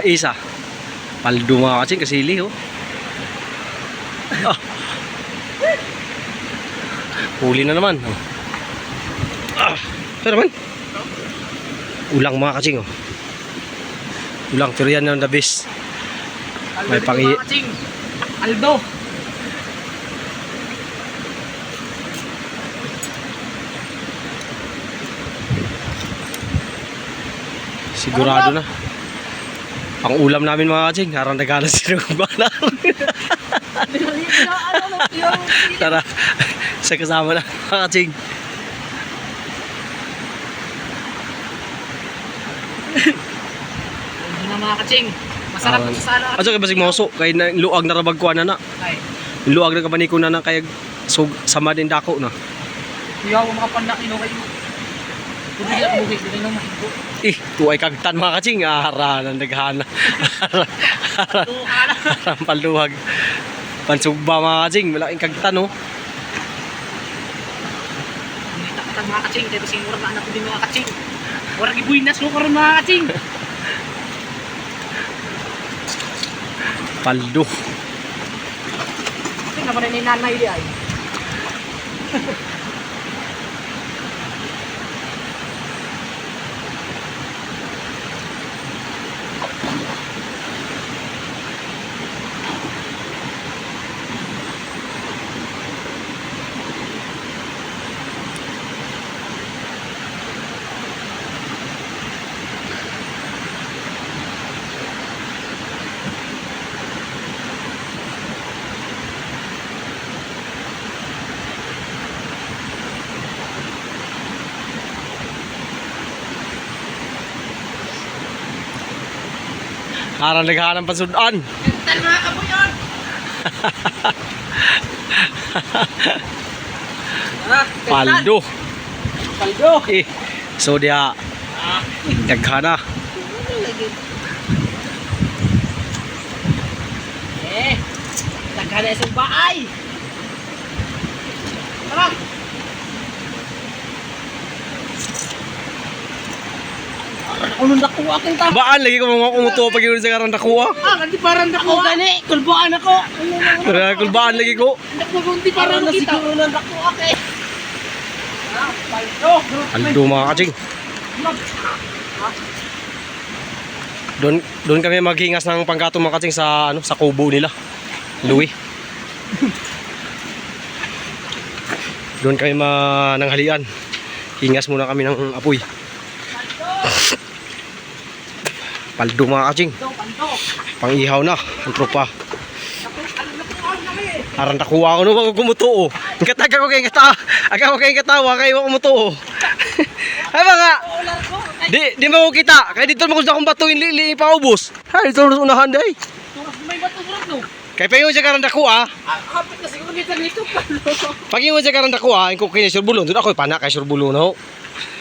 Isa. Paldo mga kaching, kasili oh. Ah. Huli na naman. Oh. Ah. Ito naman. Ulang mga kaching oh. Ulang, pero yan yung the best. May pangi... Aldo. Sigurado na. Ang ulam namin mga kaching, harang nagana sinugba namin. Tara, sa kasama na mga kaching. Hindi na mga kaching. Masarap sa sana. Aso kay basig moso, kay luag na rabag kuan na. Ay. Luag na kapaniko na kay sama din dako na. Kuya ko mga panakino kayo. Kundi na bugis din nang mahigo. Tuay kagtan mga kaching, ara na naghana. Arang paluwag. Pansugba mga kaching, malaking kagtan oh. Hindi takatan mga kaching, kaya basing murag na anak ko din mga kaching. Murag ibuinas mo karon mga kaching. Paldo. Tingnan mo na ni nanay di ay. Arang naghanang pansudan. Tal mga kabuyon. Paldo. Paldo. So dia naghana. Naghana sa baay. Tara. Unong dako akin ta. Baan lagi ko mga kumutuwa pag yun sa karang nakuha. Hindi parang dako gani. Kulbaan ako. Kulbaan lagi ko. Hindi parang nakita. Siguro nang dako akin. Paldo. Paldo mga kaching. Doon kami maghingas ng panggatong mga kaching sa sa kubo nila. Louie. Doon kami nanghalian. Hingas muna kami ng apoy. Paldo mga kaching. Pang-ihaw na ang tropa. Arang nakuha ko nung ako kumutuo. Aga ko kay katawa kay ako kumutuo. Ay mga di mo ko kita. Kaya dito mo gusto akong batuin lili paubos. Ay dito na unahan day. May bato murag no. Kay paingon sa karang nakuha. Kapit na siguro dito. Pag ingon sa karang nakuha, ko kini surbulon. Doon ako pana kay surbulon no.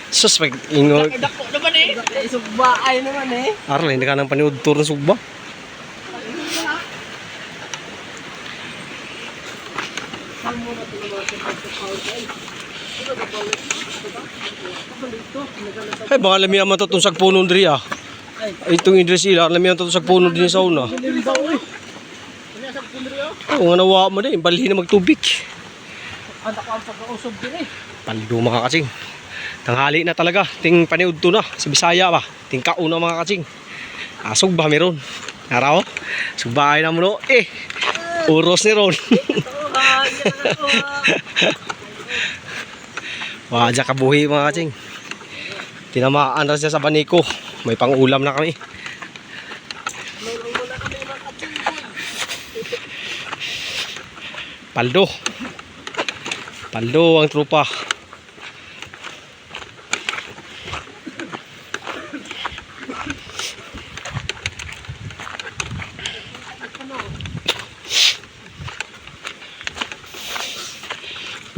Suspect ingon. Dako naman eh. Sugbaay naman eh. Arle hindi ka nang paniud tour ng sugba. Ay baka lamihan man itong sagpuno diri ah. Itong Idris Ila, lamihan itong sagpuno din sa una. Oo nga nawa mo din, balhin na magtubig. Anak ko ang pagkausog din eh. Paldo mga kaching. Tanghali na talaga, ting paniud to na sa Bisaya ba. Ting kauna mga kaching. Asog ba meron? Naraw? Sugbay na mo no. Uros ni Ron. Wadya kabuhi mga kaching. Tinamaan na siya sa baniko. May pang-ulam na kami. Paldo. Paldo ang tropa.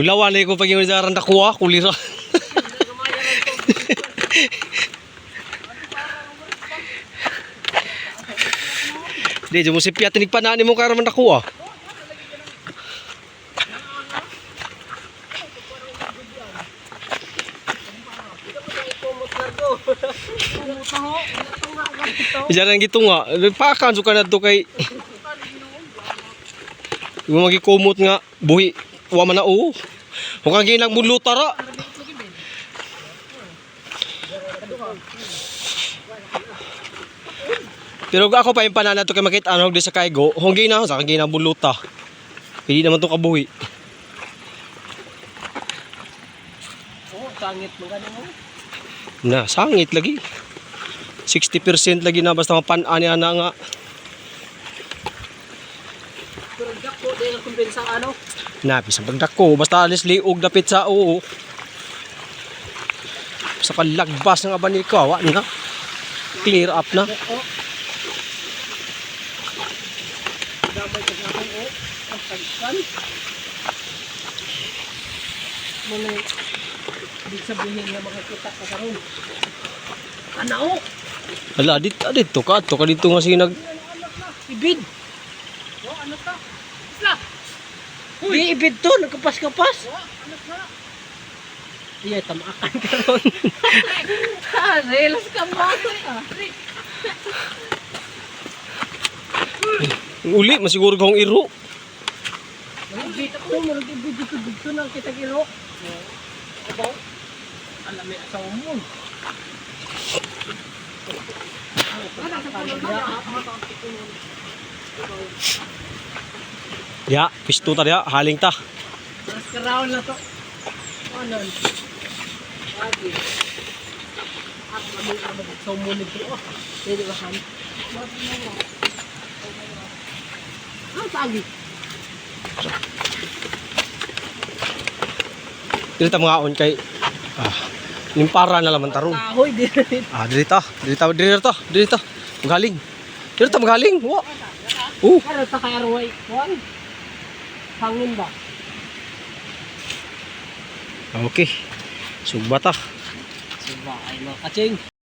Ulawan ko pag yung zarang nakuha, kulira. Di, mo si Pia tinigpanaan mo karaman nakuha. Diyan ang gito nga. Pakan so ka na to kay yung magikumot nga buhi wa man na oo. Kung kang ginang mulutara. Pero ako pa yung panana to kay makita ano di sa kaygo, honggi na sa kang ginang buluta. Hindi naman to kabuhi. Oh, sangit mo ganun mo. Na, sangit lagi. 60% lagi na basta mapan-ani ana nga. Pero dako di nga kumpensa ano. Na, bisang pagdako basta alis liog dapit sa oo. Sa kalagbas ng abani ko, awa na. Clear up na. Oh. Damay ka nga oh. Ang pagkan. Muna ibig sabihin nga makakita ka karon. Ano? Ala, dito ka dito nga sinag. Ibid. Oh, ano ka? Isla. Di ibid to, nagkapas-kapas. Ano ka? Iya, tamakan ka ron. Relas ka mo. Uli, masiguro kong iro. Ibid ako, marag ibid dito na kita kiro. Aba, alam mo sa umon. Ya, pisto ta ya, haling ta. Mas karaon na to. Ano? Lagi. Ako naman sa umon nito. Pwede ba kan? Ang tagi. Dito mga on kay limpara na laman taron. Kahoy din. Dito. Magaling. Dito magaling. Wa. Pero sa karoy, kuan. Hangin ba? Okay. Sugbata. Suba ay mga kaching.